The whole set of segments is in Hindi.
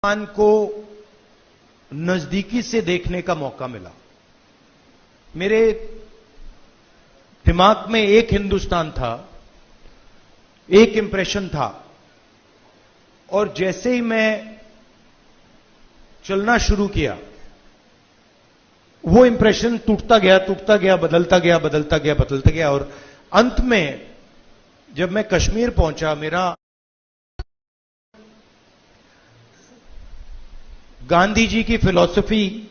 हिंदुस्तान को नजदीकी से देखने का मौका मिला। मेरे दिमाग में एक हिंदुस्तान था, एक इंप्रेशन था, और जैसे ही मैं चलना शुरू किया वो इंप्रेशन टूटता गया, बदलता गया, और अंत में जब मैं कश्मीर पहुंचा, मेरा गांधी जी की फिलॉसफी,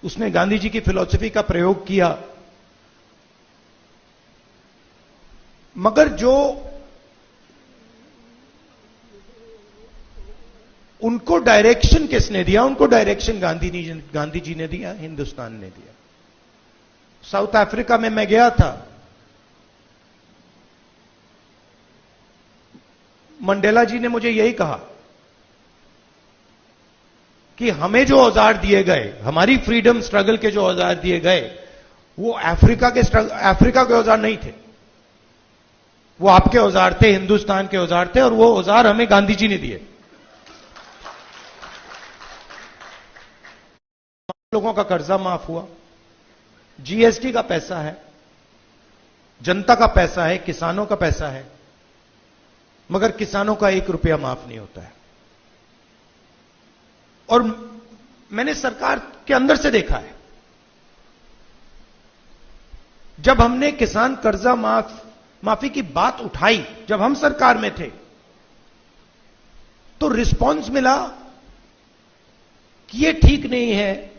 उसने गांधी जी की फिलॉसफी का प्रयोग किया, मगर जो उनको डायरेक्शन किसने दिया? उनको डायरेक्शन गांधी जी ने दिया, हिंदुस्तान ने दिया। साउथ अफ्रीका में मैं गया था, मंडेला जी ने मुझे यही कहा कि हमें जो औजार दिए गए, हमारी फ्रीडम स्ट्रगल के जो औजार दिए गए, वो अफ्रीका के औजार नहीं थे, वो आपके औजार थे, हिंदुस्तान के औजार थे, और वो औजार हमें गांधी जी ने दिए। लोगों का कर्जा माफ हुआ, जीएसटी का पैसा है, जनता का पैसा है, किसानों का पैसा है, मगर किसानों का 1 रुपया माफ नहीं होता है। और मैंने सरकार के अंदर से देखा है, जब हमने किसान कर्जा माफी की बात उठाई, जब हम सरकार में थे, तो रिस्पांस मिला कि यह ठीक नहीं है,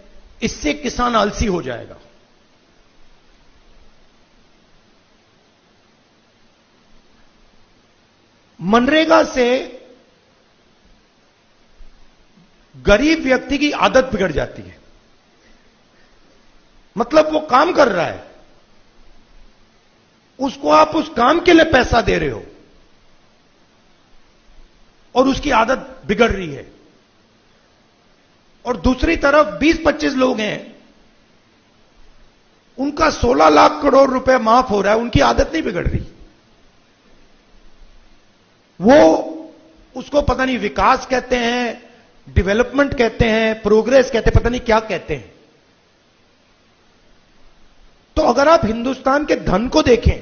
इससे किसान आलसी हो जाएगा। मनरेगा से गरीब व्यक्ति की आदत बिगड़ जाती है। मतलब वो काम कर रहा है, उसको आप उस काम के लिए पैसा दे रहे हो, और उसकी आदत बिगड़ रही है। और दूसरी तरफ 20-25 लोग हैं, उनका 16 लाख करोड़ रुपए माफ हो रहा है, उनकी आदत नहीं बिगड़ रही। वो उसको पता नहीं विकास कहते हैं, डेवलपमेंट कहते हैं, प्रोग्रेस कहते हैं, पता नहीं क्या कहते हैं। तो अगर आप हिंदुस्तान के धन को देखें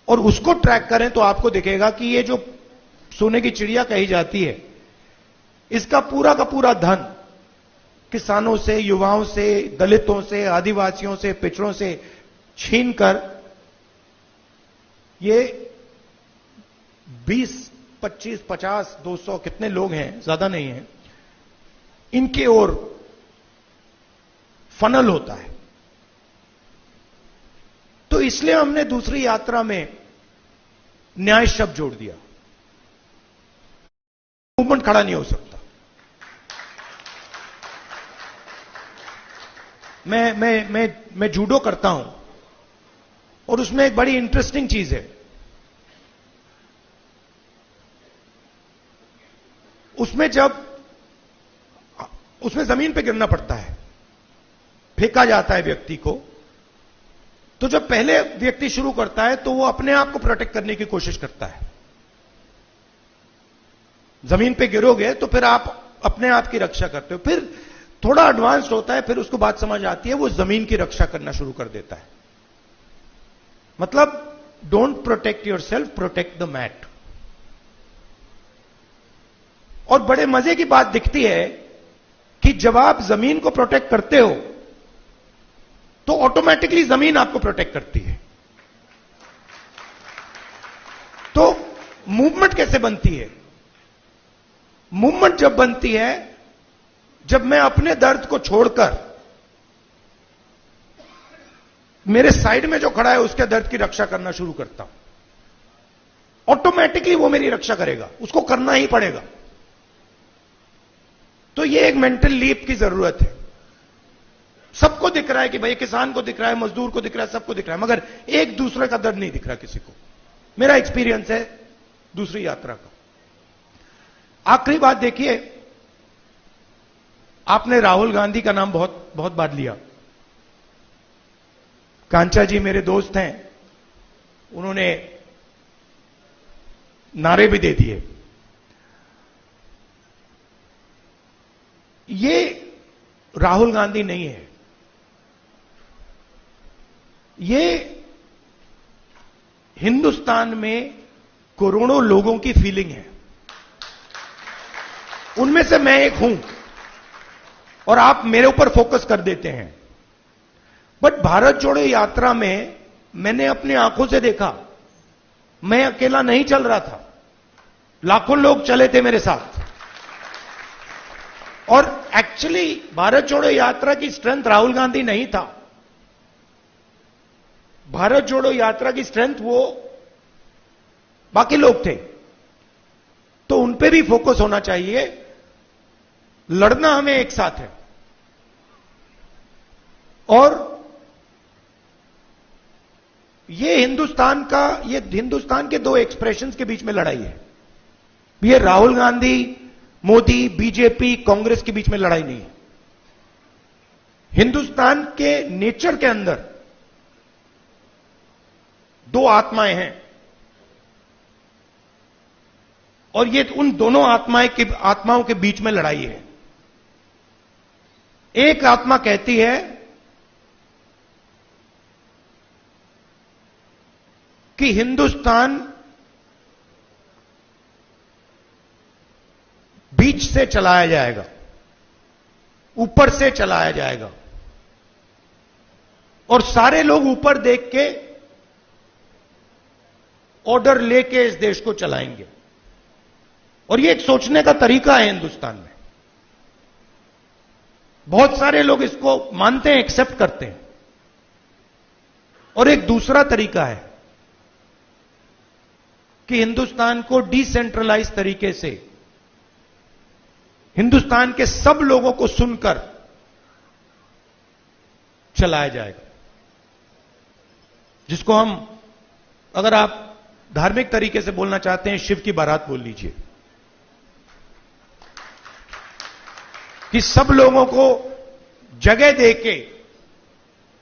और उसको ट्रैक करें, तो आपको दिखेगा कि ये जो सोने की चिड़िया कही जाती है, इसका पूरा का पूरा धन किसानों से, युवाओं से, दलितों से, आदिवासियों से, पिछड़ों से छीनकर ये 20, 25, 50, 200 कितने लोग हैं, ज्यादा नहीं है, इनके ओर फनल होता है। तो इसलिए हमने दूसरी यात्रा में न्याय शब्द जोड़ दिया। मूवमेंट खड़ा नहीं हो सकता। मैं जूडो करता हूं, और उसमें एक बड़ी इंटरेस्टिंग चीज है, उसमें जमीन पे गिरना पड़ता है, फेंका जाता है व्यक्ति को। तो जब पहले व्यक्ति शुरू करता है, तो वो अपने आप को प्रोटेक्ट करने की कोशिश करता है। जमीन पे गिरोगे तो फिर आप अपने आप की रक्षा करते हो। फिर थोड़ा एडवांस्ड होता है, फिर उसको बात समझ आती है, वो जमीन की रक्षा करना शुरू कर देता है। मतलब don't protect your self, protect the mat. और बड़े मजे की बात दिखती है कि जब आप जमीन को प्रोटेक्ट करते हो, तो ऑटोमेटिकली जमीन आपको प्रोटेक्ट करती है। तो मूवमेंट कैसे बनती है? मूवमेंट जब बनती है, जब मैं अपने दर्द को छोड़कर मेरे साइड में जो खड़ा है उसके दर्द की रक्षा करना शुरू करता हूं, ऑटोमेटिकली वो मेरी रक्षा करेगा, उसको करना ही पड़ेगा। तो ये एक मेंटल लीप की जरूरत है। सबको दिख रहा है कि भाई, किसान को दिख रहा है, मजदूर को दिख रहा है, सबको दिख रहा है, मगर एक दूसरे का दर्द नहीं दिख रहा किसी को। मेरा एक्सपीरियंस है दूसरी यात्रा का। आखिरी बात देखिए, आपने राहुल गांधी का नाम बहुत बहुत बार लिया। कांचा जी मेरे दोस्त हैं, उन्होंने नारे भी दे दिए। ये राहुल गांधी नहीं है, ये हिंदुस्तान में करोड़ों लोगों की फीलिंग है। उनमें से मैं एक हूं और आप मेरे ऊपर फोकस कर देते हैं। बट भारत जोड़ो यात्रा में मैंने अपनी आंखों से देखा, मैं अकेला नहीं चल रहा था, लाखों लोग चले थे मेरे साथ। और एक्चुअली भारत जोड़ो यात्रा की स्ट्रेंथ राहुल गांधी नहीं था, भारत जोड़ो यात्रा की स्ट्रेंथ वो बाकी लोग थे। तो उन पे भी फोकस होना चाहिए। लड़ना हमें एक साथ है और ये हिंदुस्तान के दो एक्सप्रेशंस के बीच में लड़ाई है। ये राहुल गांधी, मोदी, बीजेपी, कांग्रेस के बीच में लड़ाई नहीं है। हिंदुस्तान के नेचर के अंदर दो आत्माएं हैं और ये उन दोनों आत्माओं के बीच में लड़ाई है। एक आत्मा कहती है कि हिंदुस्तान बीच से चलाया जाएगा, ऊपर से चलाया जाएगा और सारे लोग ऊपर देख के ऑर्डर लेके इस देश को चलाएंगे। और ये एक सोचने का तरीका है हिंदुस्तान में। बहुत सारे लोग इसको मानते हैं, एक्सेप्ट करते हैं। और एक दूसरा तरीका है कि हिंदुस्तान को डिसेंट्रलाइज तरीके से हिंदुस्तान के सब लोगों को सुनकर चलाया जाएगा, जिसको हम, अगर आप धार्मिक तरीके से बोलना चाहते हैं, शिव की बारात बोल लीजिए। कि सब लोगों को जगह देके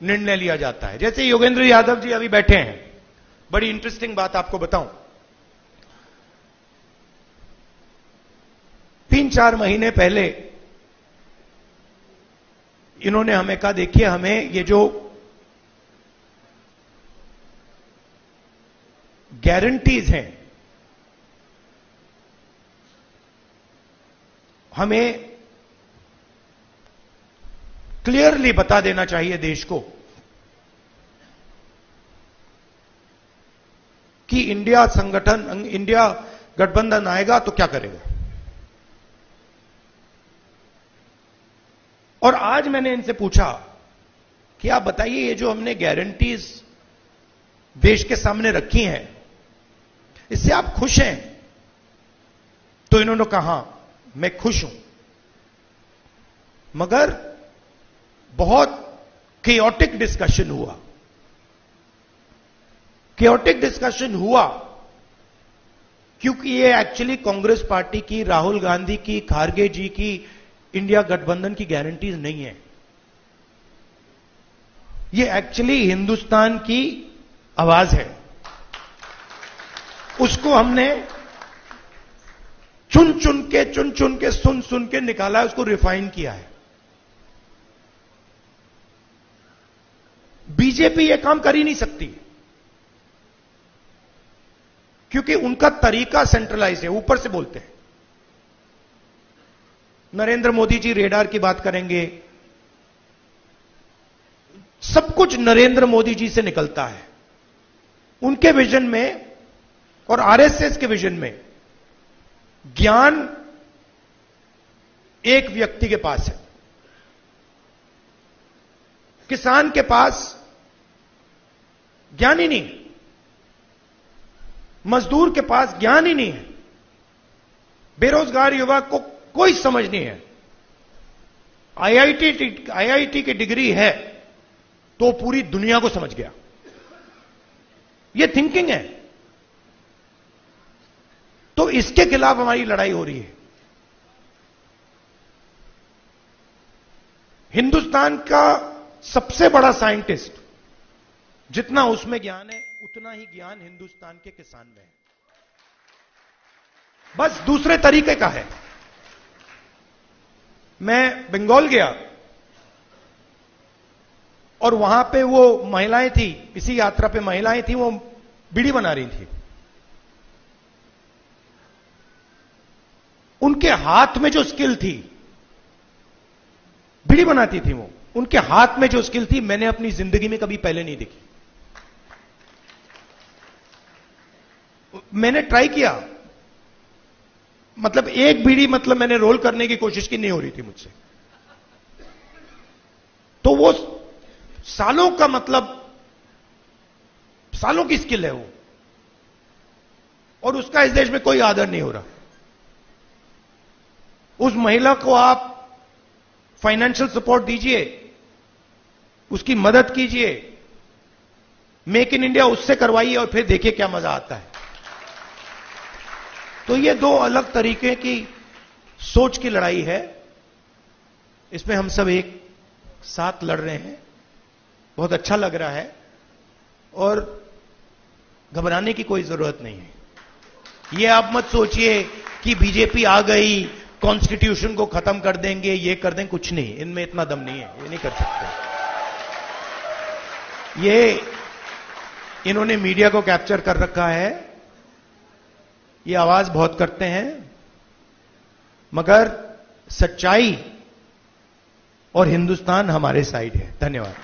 निर्णय लिया जाता है। जैसे योगेंद्र यादव जी अभी बैठे हैं, बड़ी इंटरेस्टिंग बात आपको बताऊं। 3-4 महीने पहले इन्होंने हमें कहा, देखिए हमें ये जो गारंटीज हैं, हमें क्लियरली बता देना चाहिए देश को कि इंडिया गठबंधन आएगा तो क्या करेगा। और आज मैंने इनसे पूछा कि आप बताइए, ये जो हमने गारंटीज देश के सामने रखी हैं, इससे आप खुश हैं? तो इन्होंने कहा मैं खुश हूं, मगर बहुत केओटिक डिस्कशन हुआ। केओटिक डिस्कशन हुआ क्योंकि ये एक्चुअली कांग्रेस पार्टी की, राहुल गांधी की, खारगे जी की इंडिया गठबंधन की गारंटीज नहीं है। ये एक्चुअली हिंदुस्तान की आवाज है। उसको हमने चुन चुन के सुन के निकाला है, उसको रिफाइन किया है। बीजेपी ये काम कर ही नहीं सकती क्योंकि उनका तरीका सेंट्रलाइज है, ऊपर से बोलते हैं। नरेंद्र मोदी जी रेडार की बात करेंगे, सब कुछ नरेंद्र मोदी जी से निकलता है। उनके विजन में और आरएसएस के विजन में ज्ञान एक व्यक्ति के पास है, किसान के पास ज्ञान ही नहीं, मजदूर के पास ज्ञान ही नहीं है, बेरोजगार युवक को कोई समझ नहीं है। आईआईटी की डिग्री है तो पूरी दुनिया को समझ गया। यह थिंकिंग है। तो इसके खिलाफ हमारी लड़ाई हो रही है। हिंदुस्तान का सबसे बड़ा साइंटिस्ट, जितना उसमें ज्ञान है उतना ही ज्ञान हिंदुस्तान के किसान में है, बस दूसरे तरीके का है। मैं बंगाल गया और वहां पे वो महिलाएं थी, इसी यात्रा पे महिलाएं थी, वो बीड़ी बना रही थी। उनके हाथ में जो स्किल थी, बीड़ी बनाती थी वो, उनके हाथ में जो स्किल थी मैंने अपनी जिंदगी में कभी पहले नहीं देखी। मैंने ट्राई किया, मतलब एक बीड़ी मतलब मैंने रोल करने की कोशिश की, नहीं हो रही थी मुझसे। तो वो सालों का मतलब सालों की स्किल है वो, और उसका इस देश में कोई आदर नहीं हो रहा। उस महिला को आप फाइनेंशियल सपोर्ट दीजिए, उसकी मदद कीजिए, मेक इन इंडिया उससे करवाइए और फिर देखिए क्या मजा आता है। तो ये दो अलग तरीके की सोच की लड़ाई है, इसमें हम सब एक साथ लड़ रहे हैं। बहुत अच्छा लग रहा है और घबराने की कोई जरूरत नहीं है। ये आप मत सोचिए कि बीजेपी आ गई, कॉन्स्टिट्यूशन को खत्म कर देंगे, ये कर देंगे, कुछ नहीं, इनमें इतना दम नहीं है, ये नहीं कर सकते। ये इन्होंने मीडिया को कैप्चर कर रखा है, ये आवाज बहुत करते हैं, मगर सच्चाई और हिंदुस्तान हमारे साइड है। धन्यवाद।